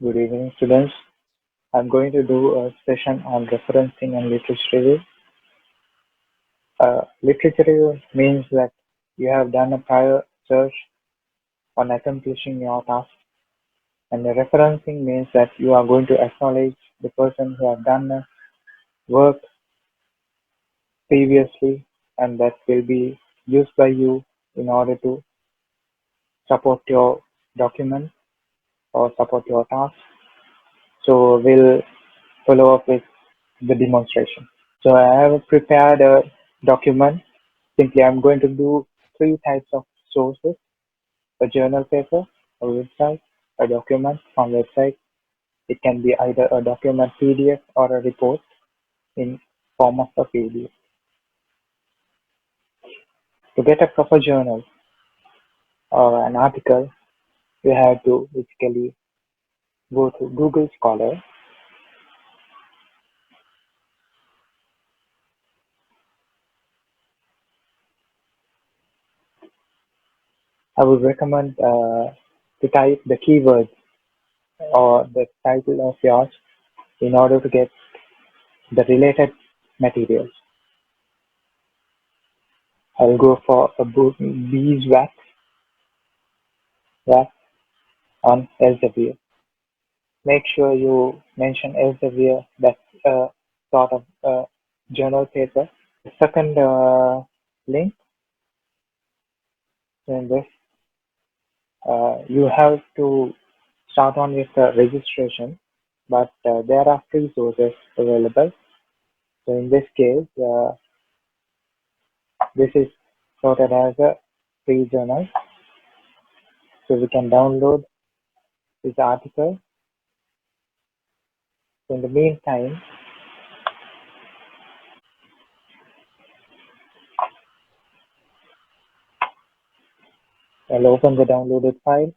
Good evening, students. I'm going to do a session on referencing and literature review. Literature review means that you have done a prior search on accomplishing your task, and the referencing means that you are going to acknowledge the person who have done the work previously, and that will be used by you in order to support your document or support your task. So we'll follow up with the demonstration. So I have prepared a document. Simply, I'm going to do three types of sources: a journal paper, a website, a document from website. It can be either a document PDF or a report in form of a PDF. To get a proper journal or an article, you have to basically go to Google Scholar. I would recommend to type the keywords or the title of yours in order to get the related materials. I'll go for a beeswax wax on Elsevier. Make sure you mention Elsevier. That's a sort of journal paper. Second link in this, you have to start on with registration, but there are free sources available. So in this case, this is sorted as a free journal. So we can download this article. So in the meantime, I'll open the downloaded file.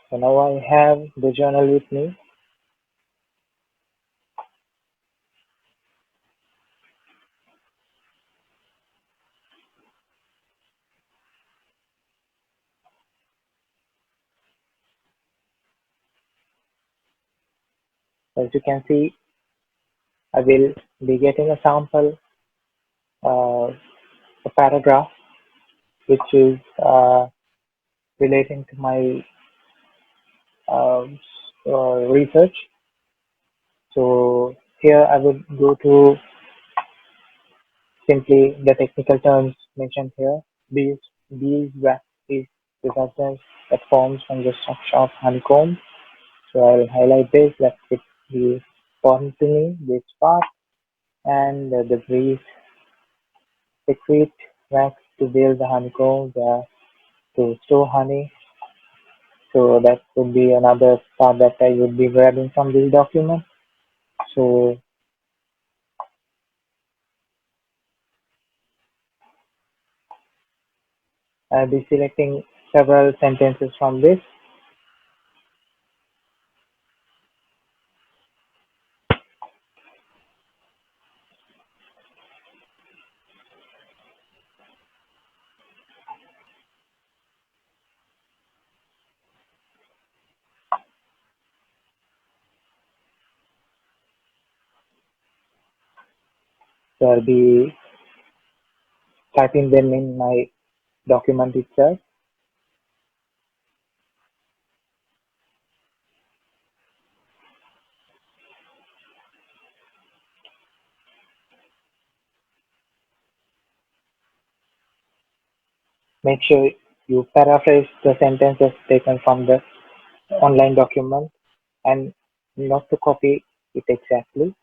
So now I have the journal with me. As you can see, I will be getting a sample, a paragraph, which is relating to my uh, research. So here I would go to simply the technical terms mentioned here. Beeswax is the substance that forms from the structure of honeycomb. So I'll highlight this. That it be important to me, this part, and the bees secrete wax to build the honeycomb to store honey. So that would be another part that I would be grabbing from this document. So I'll be selecting several sentences from this. So I'll be typing them in my document itself. Make sure you paraphrase the sentences taken from the online document and not to copy it exactly.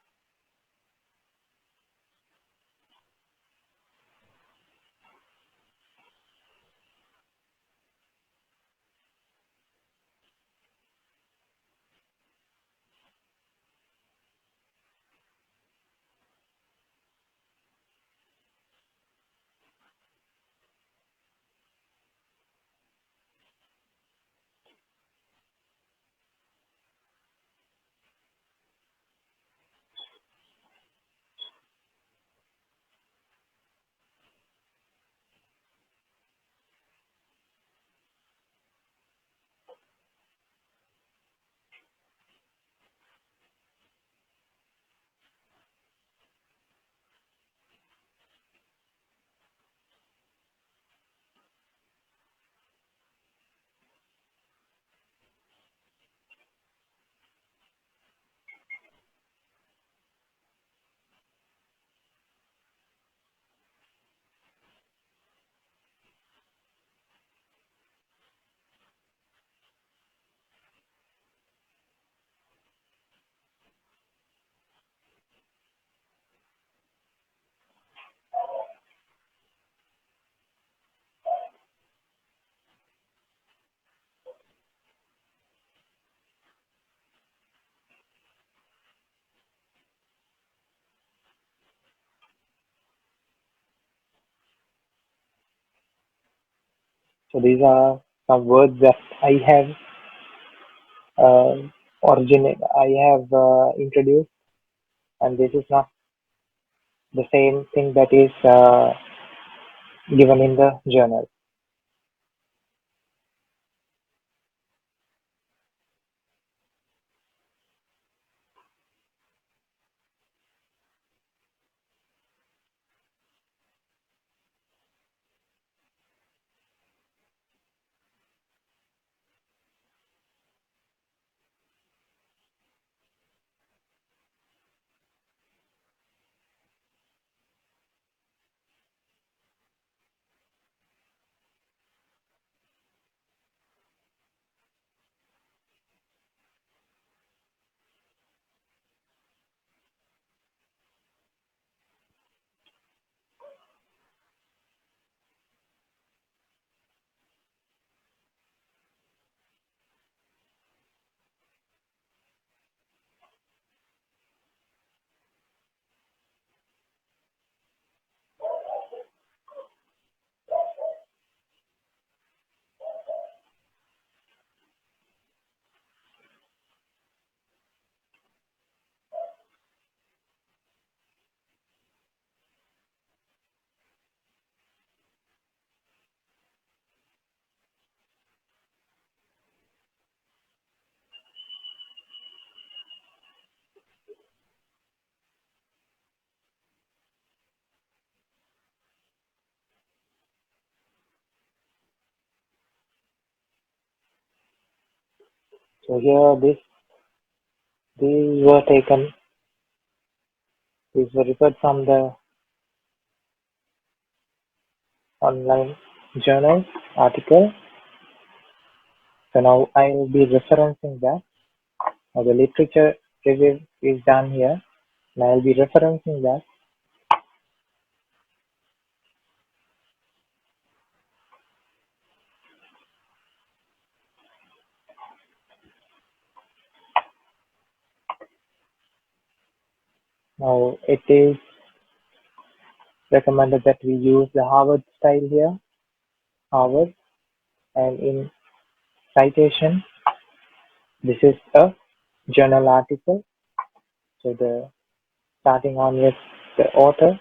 So these are some words that uh, I have introduced, and this is not the same thing that is given in the journal. So here, these were taken, these were referred from the online journal article. So now I will be referencing that. Now the literature review is done here, and I will be referencing that. Now it is recommended that we use the Harvard style here, Harvard, and in citation, this is a journal article. So the starting on with the author.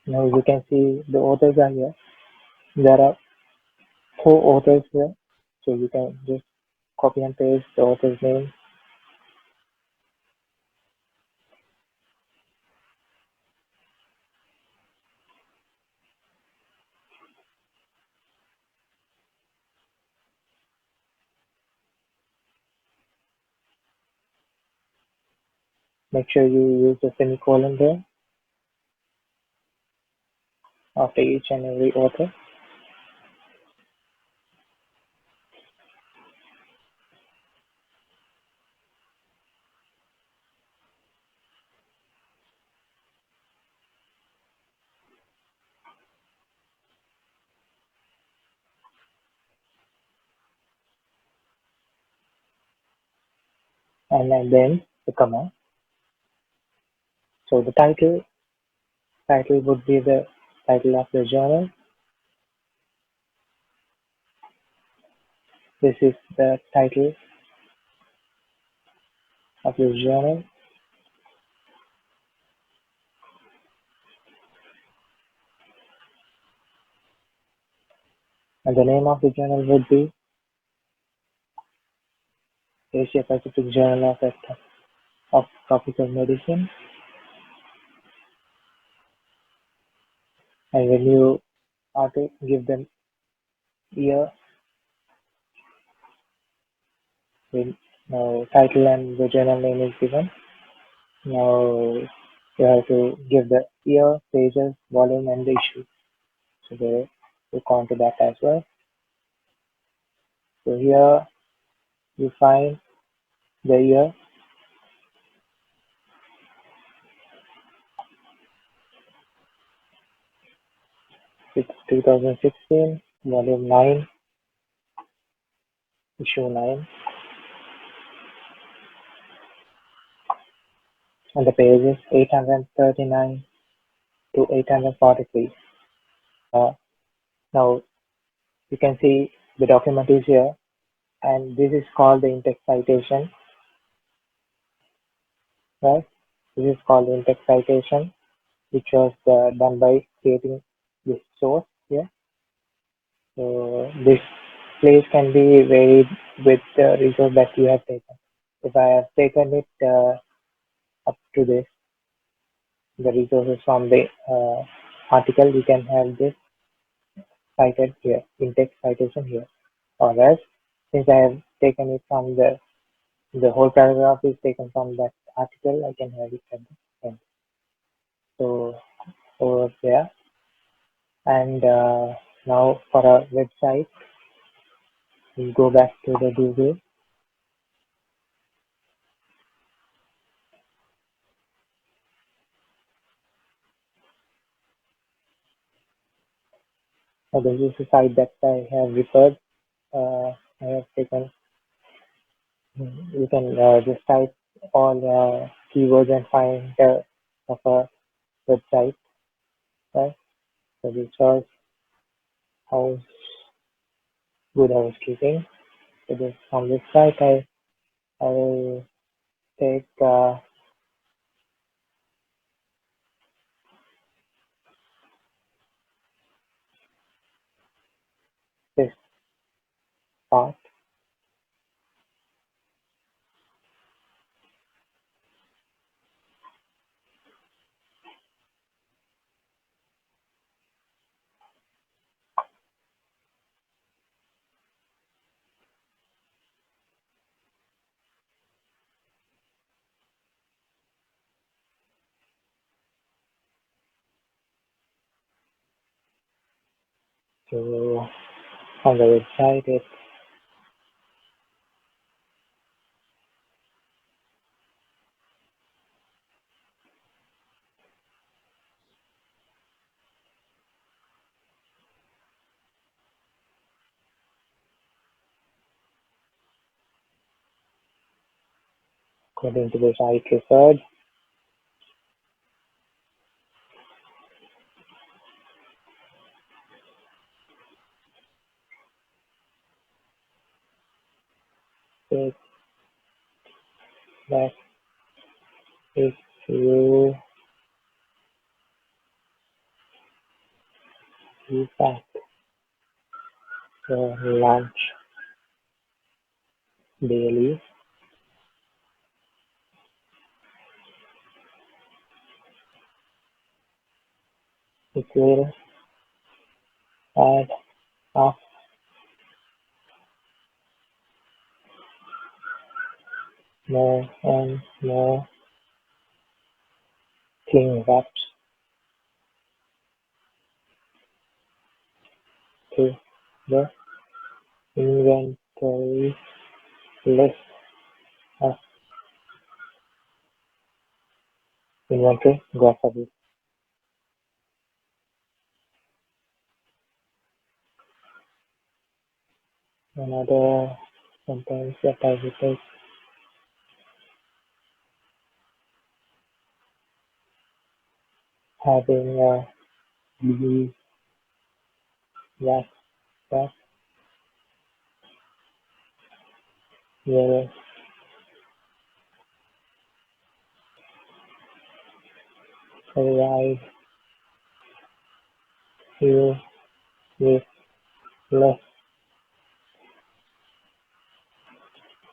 Now you can see the authors are here. There are four authors here, so you can just copy and paste the author's name. Make sure you use the semicolon there after each and every author. And then the comma. So the title would be the title of the journal. This is the title of the journal, and the name of the journal would be Asia Pacific Journal of Tropical Medicine. And when you are to give them year, when title and the journal name is given, now you have to give the year, pages, volume, and the issue. So they will count to that as well. So here you find the year, it's 2016, volume 9, issue 9. and the page is 839 to 843. Now you can see the document is here, and this is called the in-text citation, right? This is called the in-text citation, which was done by creating this source here. So this place can be varied with the resource that you have taken. If I have taken it up to this, the resources from the article, we can have this cited here, in-text citation here. Or else, since I have taken it from the whole paragraph is taken from that article, I can have it at the end. So over there, and now for our website, we go back to the Google. So this is the site that I have referred. I have taken. You can just type all keywords and find of a website, right? So this was house, good housekeeping. So this from this site, I will take this part. So on the website, it's according to the site referred. It's that if you pack your lunch daily, it will add up more and more cling wraps to the inventory list of inventory groceries. Another sentence that I will take, having a belief that that will provide you with less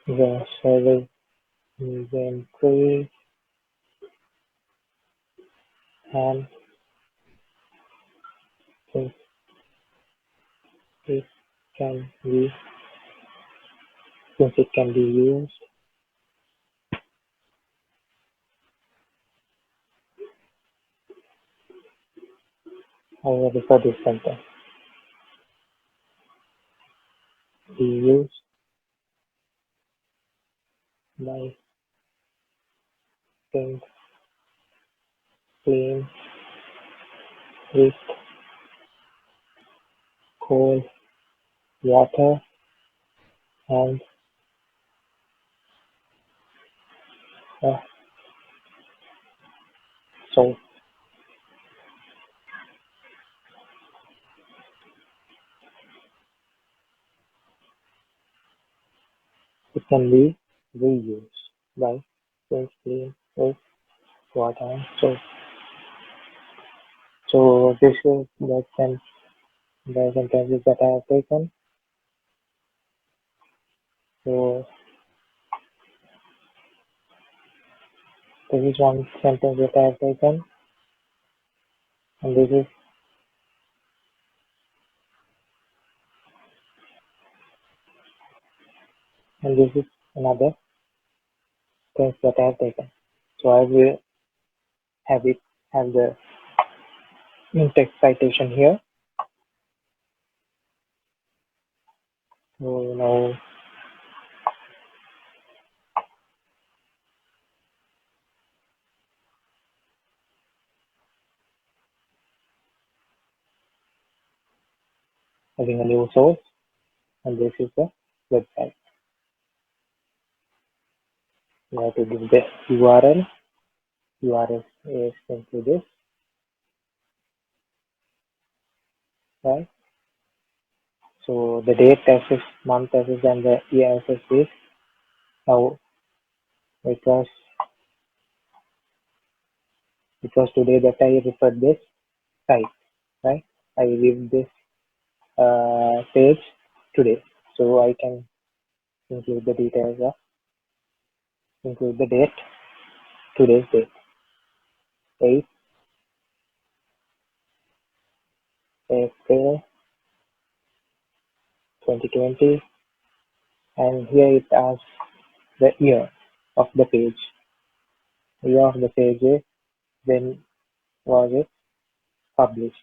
grocery inventory, and since it can be since it can be used, I will refer this sentence. Be used by things clean with cold water and a So it can be reused by basically with water. So this is the sentences that I have taken. So this is one sentence that I have taken, and this is another sentence that I have taken. So I will have it have the in-text citation here. So now having a new source, and this is the website. You have to give the URL. URL is simply this, right? So the date access, month access, and the year access is now because today that I referred this site, right? I leave this page today, so I can include the details of include the date, today's date, 8 April 2020, and here it asks the year of the page. Year of the page is when was it published.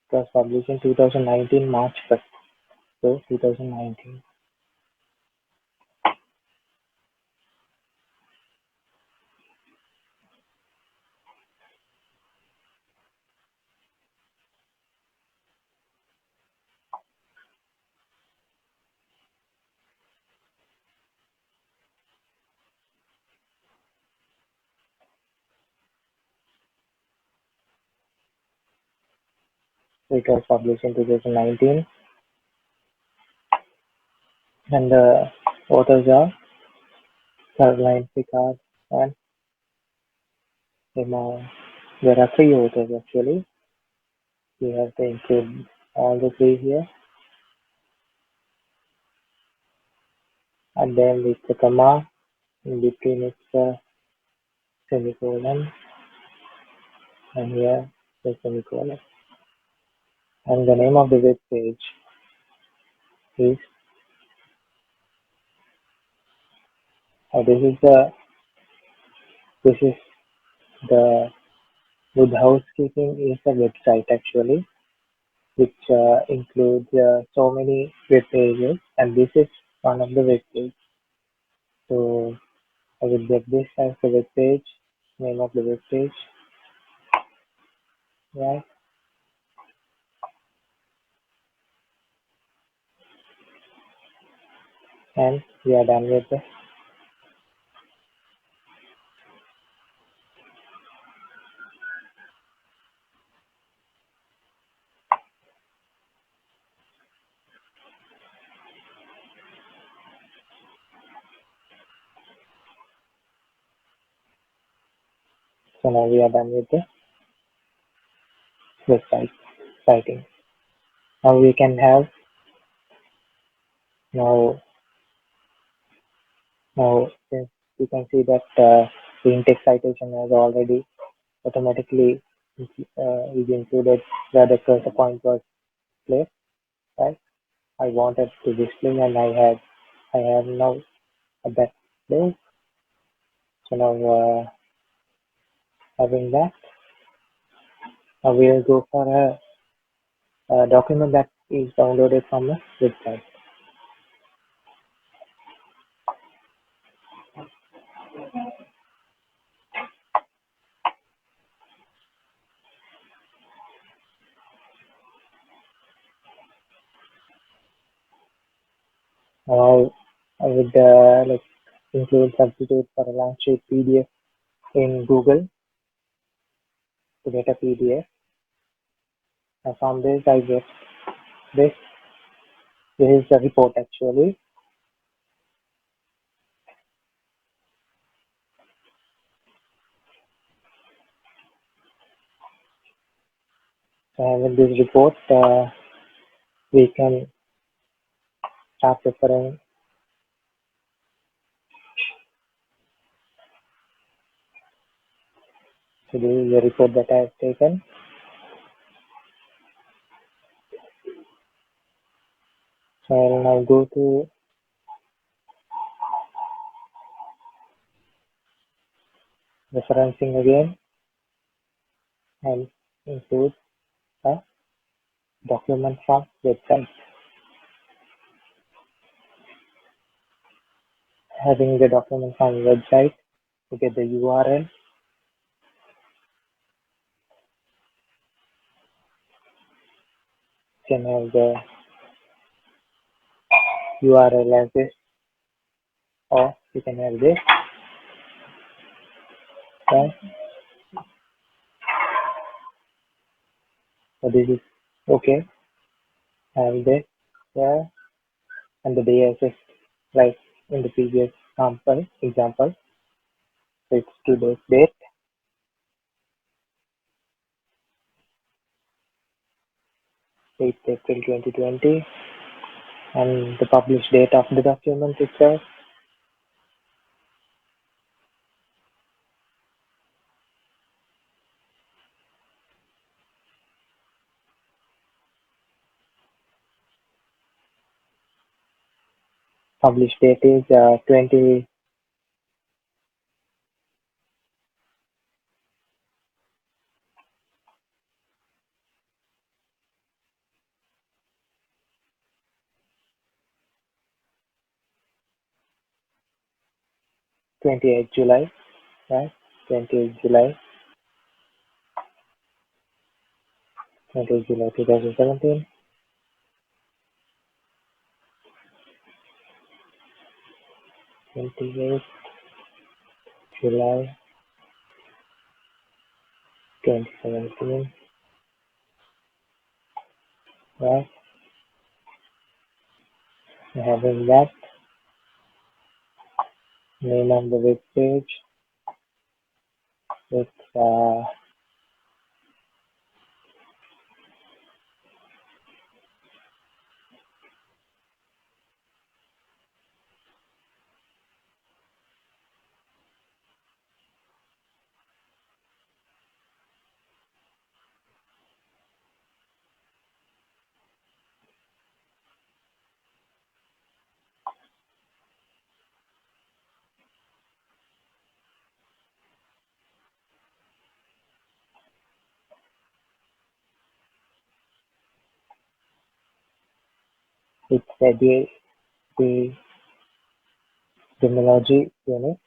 It was published in 2019 March 1st. So 2019. It was published in 2019, and the authors are Caroline Picard and Emma. There are three authors actually. We have to include all the three here, and then with the comma in between it's a semicolon, and here the semicolon. And the name of the web page is this is the Good Housekeeping is a website actually, which includes so many web pages, and this is one of the web pages. So I will get this as the web page, name of the web page, right? And we are done with this. So now we are done with the website citing. Now we can have now since you can see that the in-text citation has already automatically is included where the cursor point was placed, right? I wanted to display, and I have now at that place. So now having that, now we'll go for a document that is downloaded from the website. Now I would like include substitute for a long sheet PDF in Google. to get a PDF. And from this I get this. This is the report actually. And in this report, we can start referring to the report that I have taken. So I will now go to referencing again and include a document from website. Having the document from website, you get the URL. You can have the URL as this, or you can have this. Okay. So this is okay. And this there, and the day as just like in the previous example. So it's today's date, 8th April 2020, and the published date of the document itself. Published date is 20 28th July, right? 28th July, 28th July 2017. 28th July 2017, right? Having that name on the web page, it's the Etymology unit.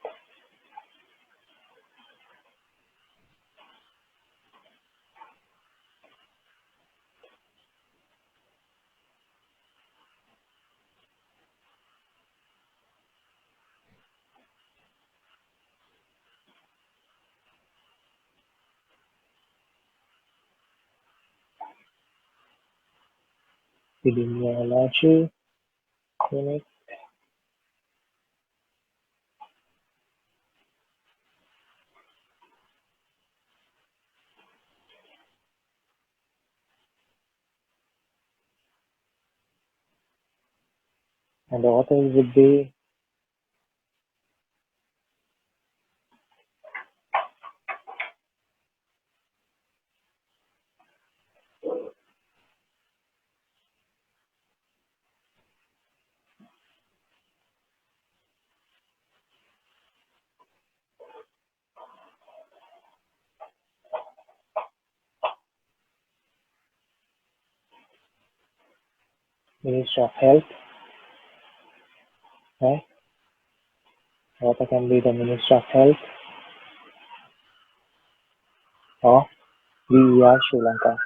Epidemiology unit. And the author would be Minister of Health, right? The author can be the Minister of Health or VER Sri Lanka.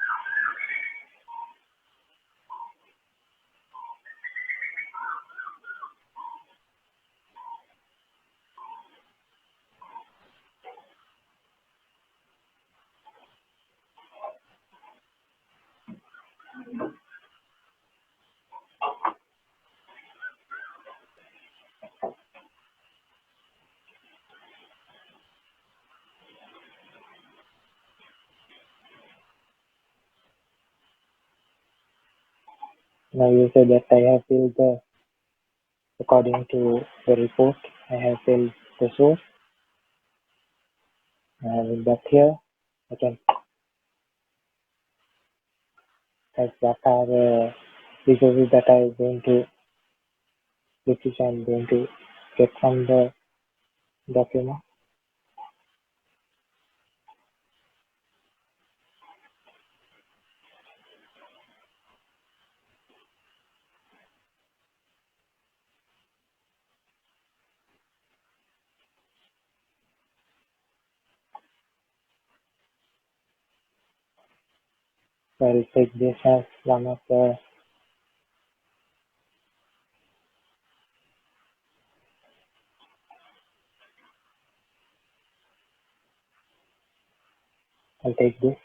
Now you say that I have filled according to the report, I have filled the source. I have that here. I can type what are the resources that I'm going to, which is I'm going to get from the document. So I'll take this as one of the I'll take this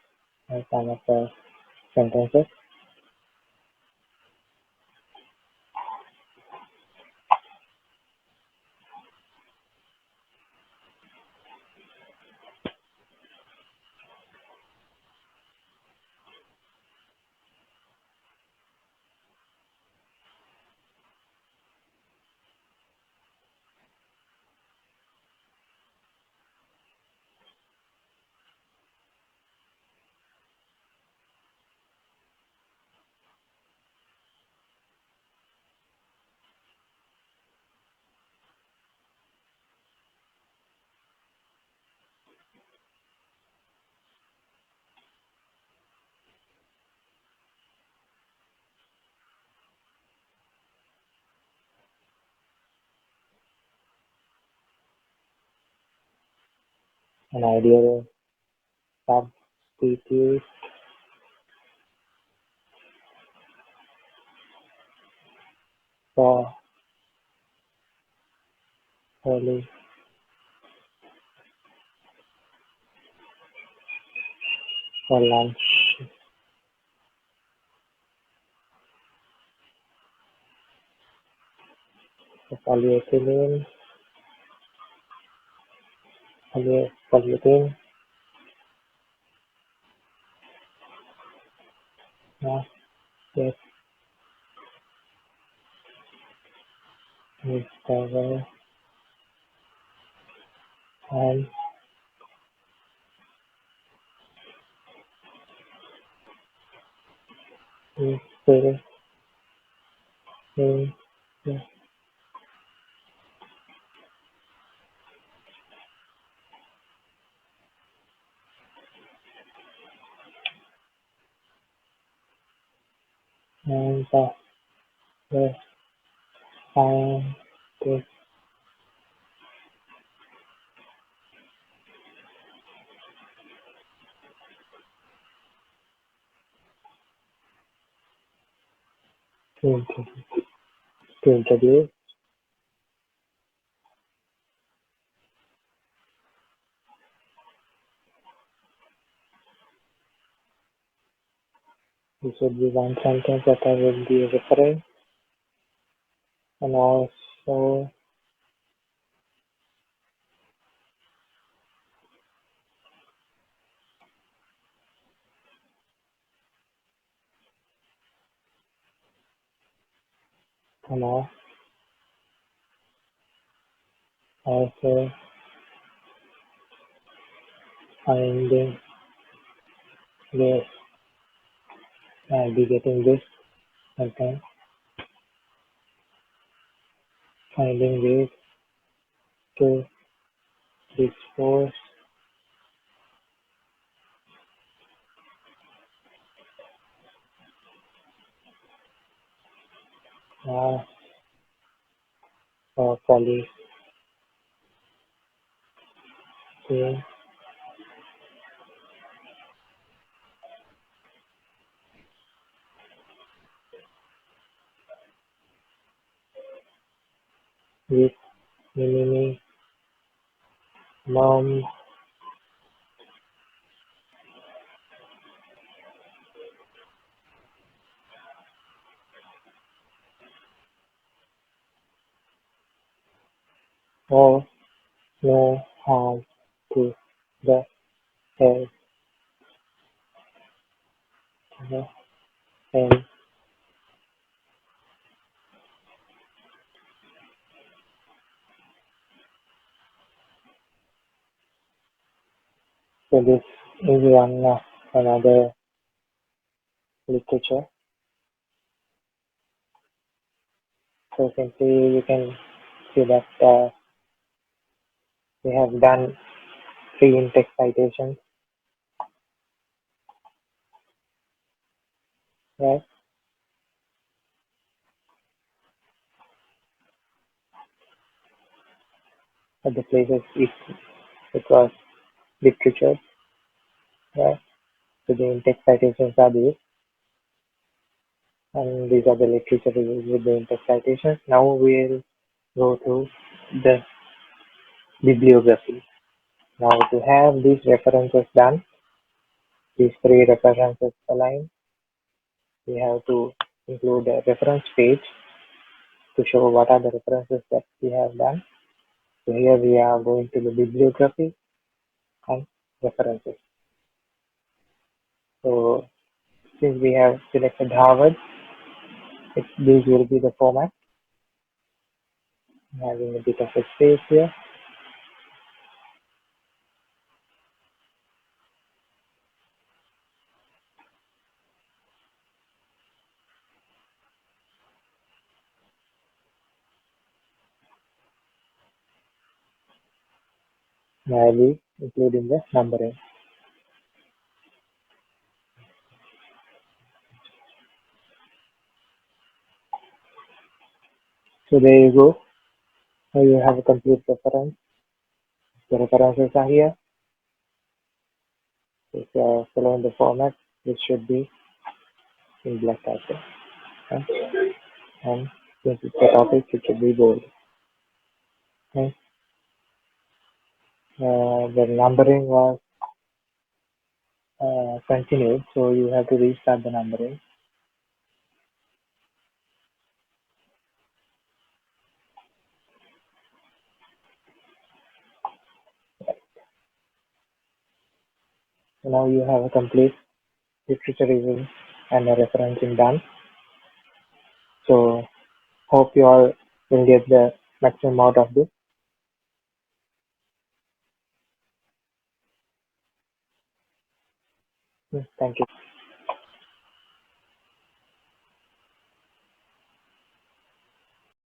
as one of the sentences. An ideal substitute for early for lunch. So polyethylene, polyethylene, not yet discovered and is still in the and the scientific to introduce this would be one sentence that I will be referring, and also and also finding this. I'll be getting this sentence, finding ways to dispose of polythene with minimum or no harm to the health of the So this is one another literature. So simply you can see that we have done three in-text citations, right? At the places it was literature, right? So the in-text citations are these, and these are the literature reviews with the in-text citations. Now we'll go through the bibliography. Now to have these references done, these three references aligned, we have to include a reference page to show what are the references that we have done. So here we are going to the bibliography and references. So since we have selected Harvard, this will be the format. Having a bit of a space here. I'll be including the numbering. So there you go. Now you have a complete reference. The references are here. If you are following the format, this should be in black as well. Okay? And since it's a topic, it should be bold. Okay? The numbering was continued, so you have to restart the numbering. So now you have a complete literature review and a referencing done. So hope you all will get the maximum out of this. Thank you.